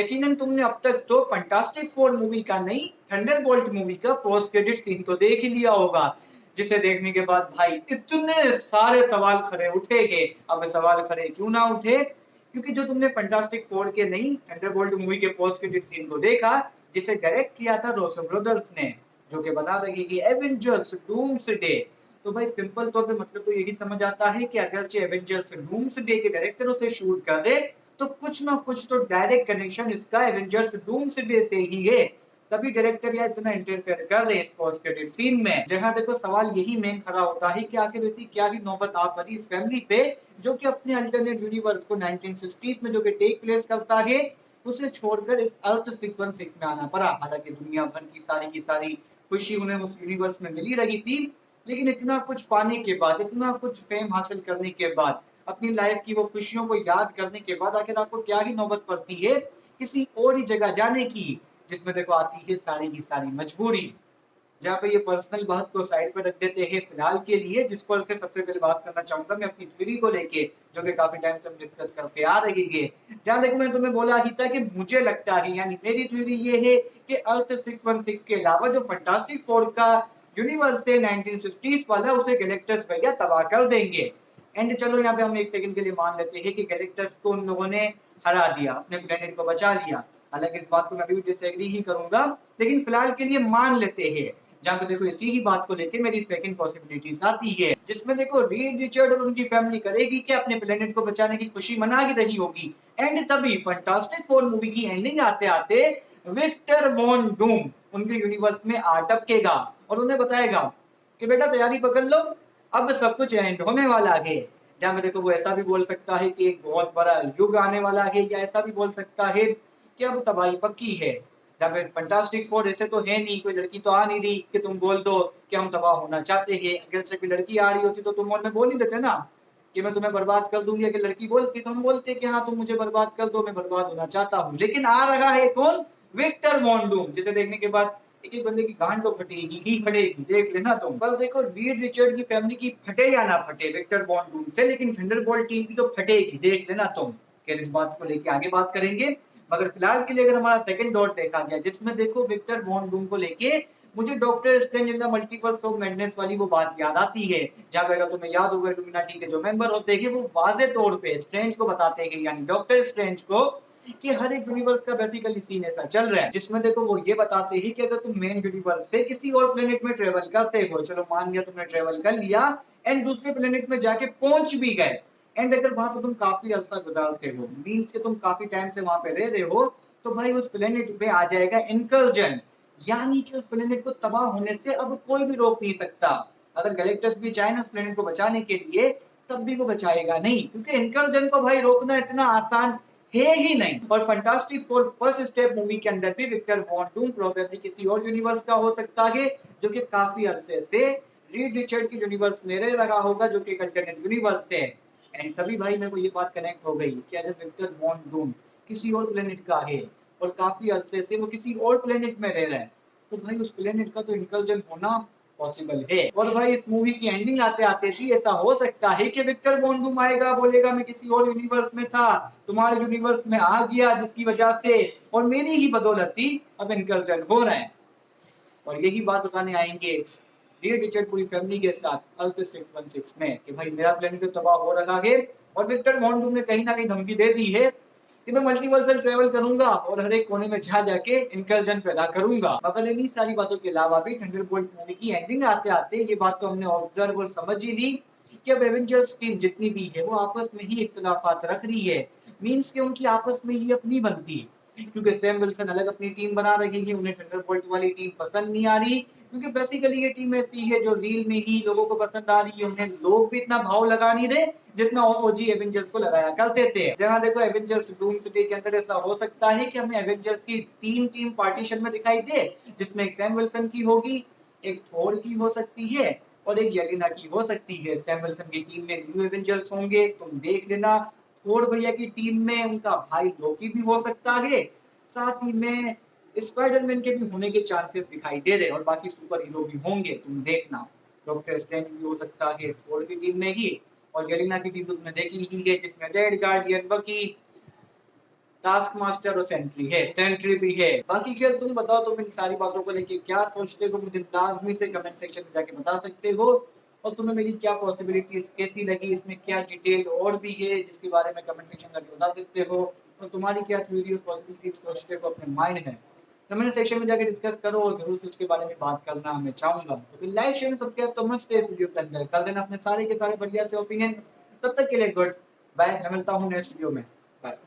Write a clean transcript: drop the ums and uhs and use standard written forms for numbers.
यकीनन तुमने अब तक तो फंटास्टिक फोर मूवी का नहीं, थंडरबोल्ट मूवी का पोस्ट क्रेडिट सीन तो देख ही लिया होगा, जिसे देखने के बाद भाई इतने सारे सवाल खड़े उठेंगे। अब सवाल खड़े क्यों ना उठे, क्योंकि जो तुमने फंटास्टिक फोर के नहीं थंडरबोल्ट मूवी के पोस्ट क्रेडिट सीन को देखा, जिसे डायरेक्ट किया था रूसो ब्रदर्स ने, जो कि बना रही कि एवेंजर्स डूम्सडे। तो भाई सिंपल तौर पे मतलब तो यही समझ आता है कि अगर एवेंजर्स डूम्सडे के डायरेक्टर उसे शूट कर रहे, तो कुछ ना कुछ तो डायरेक्ट कनेक्शन इसका एवेंजर्स डूम्सडे से ही है, तभी डायरेक्टर या इतना इंटरफेयर कर रहे हैं इस पोस्ट क्रेडिट सीन में। जहां देखो सवाल यही मेन खड़ा होता है कि आखिर ऐसी क्या ही नौबत आ पड़ी इस फैमिली पे, जो कि अपने अल्टरनेट यूनिवर्स को 1960s में जो कि टेक प्लेस करता है, उसे छोड़कर इस अर्थ 616 में आना पड़ा। हालांकि दुनिया भर की सारी खुशी उन्हें उस यूनिवर्स में मिली रही थी, लेकिन इतना कुछ पाने के बाद, इतना कुछ फेम हासिल करने के बाद, अपनी लाइफ की वो खुशियों को याद करने के बाद आखिर आपको क्या ही नौबत पड़ती है किसी और ही जगह जाने की, जिसमें देखो आती है सारी की सारी मजबूरी। जहाँ पे ये पर्सनल बात को साइड पर रख देते हैं फिलहाल के लिए, जिस पर से सबसे पहले बात करना चाहूंगा मैं अपनी थ्योरी को लेके, जो कि काफी टाइम से हम डिस्कस करते आ रही है। जहाँ देखो मैंने तुम्हें बोला ही था कि मुझे लगता है, यानी मेरी थ्योरी ये है कि अर्थ 616 के अलावा जो फंटास्टिक फोर का यूनिवर्स है 1960s वाला, उसे गैलेक्टस भैया तबाह कर देंगे। एंड चलो यहाँ पे हम एक सेकंड के लिए मान लेते हैं कि गैलेक्टस को उन लोगों ने हरा दिया, अपने प्लेनेट को बचा लिया। हालांकि इस बात को मैं अभी डिसएग्री ही करूंगा, लेकिन फिलहाल के लिए मान लेते हैं। जहां पे देखो इसी ही बात को लेके मेरी सेकंड पॉसिबिलिटी आती है, जिसमें देखो रीड रिचर्ड और उनकी फैमिली करेगी कि अपने प्लेनेट को बचाने की खुशी मना ही रही होगी। एंड तभी फंटास्टिक फोर मूवी की एंडिंग आते आते विक्टर वॉन डूम उनके यूनिवर्स में आ टपकेगा और उन्हें बताएगा कि बेटा तैयारी पकड़ लो, अब सब कुछ एंड होने वाला है। जहां में देखो वो ऐसा भी बोल सकता है कि एक बहुत बड़ा युग आने वाला है, या ऐसा भी बोल सकता है कि अब तबाही पक्की है। जहां पे फंटास्टिक फोर ऐसे तो है नहीं, कोई लड़की तो आ नहीं रही कि तुम बोल दो कि हम तबाह होना चाहते हैं। अगर से कोई लड़की आ रही होती तो तुम और मैं बोल ही देते ना कि मैं तुम्हें बर्बाद कर दूंगी। अगर लड़की बोलती तो हम बोलते कि हाँ तुम मुझे बर्बाद कर दो, मैं बर्बाद होना चाहता हूँ। लेकिन आ रहा है कौन? विक्टर वॉन डूम, जिसे देखने के बाद एक एक बंदे की गांड तो फटेगी ही फटेगी, देख लेना तुम। बस देखो रीड रिचर्ड की फैमिली की फटे या ना फटे विक्टर वॉन डूम से, लेकिन थंडरबोल्ट टीम की तो फटेगी, देख लेना तुम। खैर इस बात को लेके आगे बात करेंगे, मगर फिलहाल के लिए अगर हमारा सेकंड डॉट देखा जाए, जिसमें देखो विक्टर वॉन डूम को लेके मुझे doctor strange in the multiverse of madness वाली वो बात याद आती है, जहां पे अगर तुम्हें याद होगा इल्यूमिनाटी के जो मेंबर होते हैं वो वाजे तौर पे स्ट्रेंज को बताते हैं, यानी डॉक्टर स्ट्रेंज को, कि हर एक यूनिवर्स का बेसिकली सीन ऐसा चल रहा है, जिसमें देखो वो ये बताते हैं कि अगर तुम मेन यूनिवर्स से किसी और प्लेनेट में ट्रेवल करते हो, चलो मान लिया तुमने ट्रेवल कर लिया एंड दूसरे प्लेनेट में जाके पहुंच भी गए, एंड अगर वहां पर तुम काफी अरसा गुजारते हो, मीन्स कि तुम काफी टाइम से वहां पे रह रहे हो, तो भाई उस प्लेनेट पे आ जाएगा इनकर्जन, यानी कि उस प्लेनेट को तबाह होने से अब कोई भी रोक नहीं सकता। अगर गैलेक्टस भी चाहे ना उस प्लेनेट को बचाने के लिए, तब भी वो बचाएगा नहीं, क्योंकि इनकर्जन को भाई रोकना इतना आसान है ही नहीं। और fantastic four first step movie के अंदर भी विक्टर वॉन डूम प्रोबेबली किसी और यूनिवर्स का हो सकता है, जो कि काफी अरसे से रीड रिचर्ड के यूनिवर्स में रह रहा होगा, जो कि अल्टरनेट यूनिवर्स है। एंड तभी भाई मेरे को ये बात कनेक्ट हो गई कि अगर विक्टर वॉन डूम किसी और प्लेनेट का है और काफी अरसे से वो किसी और प्लेनेट में रह रहा है, तो भाई उस प्लेनेट का तो इंकल्जन होना पॉसिबल है। और भाई इस मूवी की एंडिंग आते आते भी ऐसा हो सकता है कि विक्टर वॉन डूम आएगा, बोलेगा मैं किसी और यूनिवर्स में था, तुम्हारे यूनिवर्स में आ गया, जिसकी वजह से और मेरी ही बदौलत ही अब इंकल्जन हो रहा है। और यही बात बताने आएंगे डियर रिचर्ड पूरी फैमिली के साथ अर्थ 616 में कि भाई मेरा प्लेनेट तो तबाह हो रहा है, और विक्टर वॉन डूम ने कहीं ना कहीं धमकी दे दी है कि मैं मल्टीवर्सल ट्रेवल करूंगा और हर एक कोने में जा जाके इंकल्जन पैदा करूंगा। मगर इन्हीं सारी बातों के अलावा भी थंडरबोल्ट मूवी की एंडिंग आते आते ये बात तो हमने ऑब्जर्व और समझ ही ली कि अब एवेंजर्स टीम जितनी भी है वो आपस में ही इख्तलाफात रख रही है, मीन्स कि उनकी आपस में ही अपनी बनती, क्योंकि सैम विल्सन अलग अपनी टीम बना रही है, उन्हें थंडरबोल्ट वाली टीम पसंद नहीं आ रही, क्योंकि बेसिकली ये टीम ऐसी है जो रील में ही लोगों को पसंद आ रही है, उन्हें लोग भी इतना भाव लगा नहीं रहे जितना ओजी एवेंजर्स को लगाया करते थे। जहां देखो एवेंजर्स डूम्सडे के अंदर ऐसा हो सकता है कि हमें एवेंजर्स की तीन टीम पार्टीशन में दिखाई दे, जिसमें एक सैम विल्सन की होगी, एक थोर की हो सकती है और एक येलेना की हो सकती है। सैम विल्सन की टीम में न्यू एवेंजर्स होंगे, तुम देख लेना। थोर भैया की टीम में उनका भाई लोकी भी हो सकता है, साथ ही में स्पाइडरमैन के भी होने के चांसेस दिखाई दे रहे, और बाकी सुपर हीरो भी होंगे, तुम देखना। डॉक्टर स्ट्रेंज भी हो सकता है थोर की टीम में ही, और येलेना की टीम तो तुमने देखी ही है, जिसमें रेड गार्डियन, बकी, टास्क मास्टर और सेंट्री भी है। बाकी खैर तुम बताओ, तुम इन सारी बातों को लेके क्या सोचते हो, मुझे लाजमी से कमेंट सेक्शन में जाके बता सकते हो। और तुम्हें मेरी क्या पॉसिबिलिटीज कैसी लगी, इसमें क्या डिटेल और भी है जिसके बारे में कमेंट सेक्शन में जाके बता सकते हो। और तुम्हारी क्या थ्योरी और पॉसिबिलिटीज सोचते हो अपने माइंड है, कमेंट सेक्शन में जाके डिस्कस करो और जरूर से उसके बारे में बात करना मैं चाहूंगा। तो फिर लाइक शेयर सब्सक्राइब तो मस्ट है इस वीडियो के अंदर, कर देना अपने सारे के सारे बढ़िया से ओपिनियन। तब तक के लिए गुड बाय, मैं मिलता हूँ नेक्स्ट वीडियो में। बाय।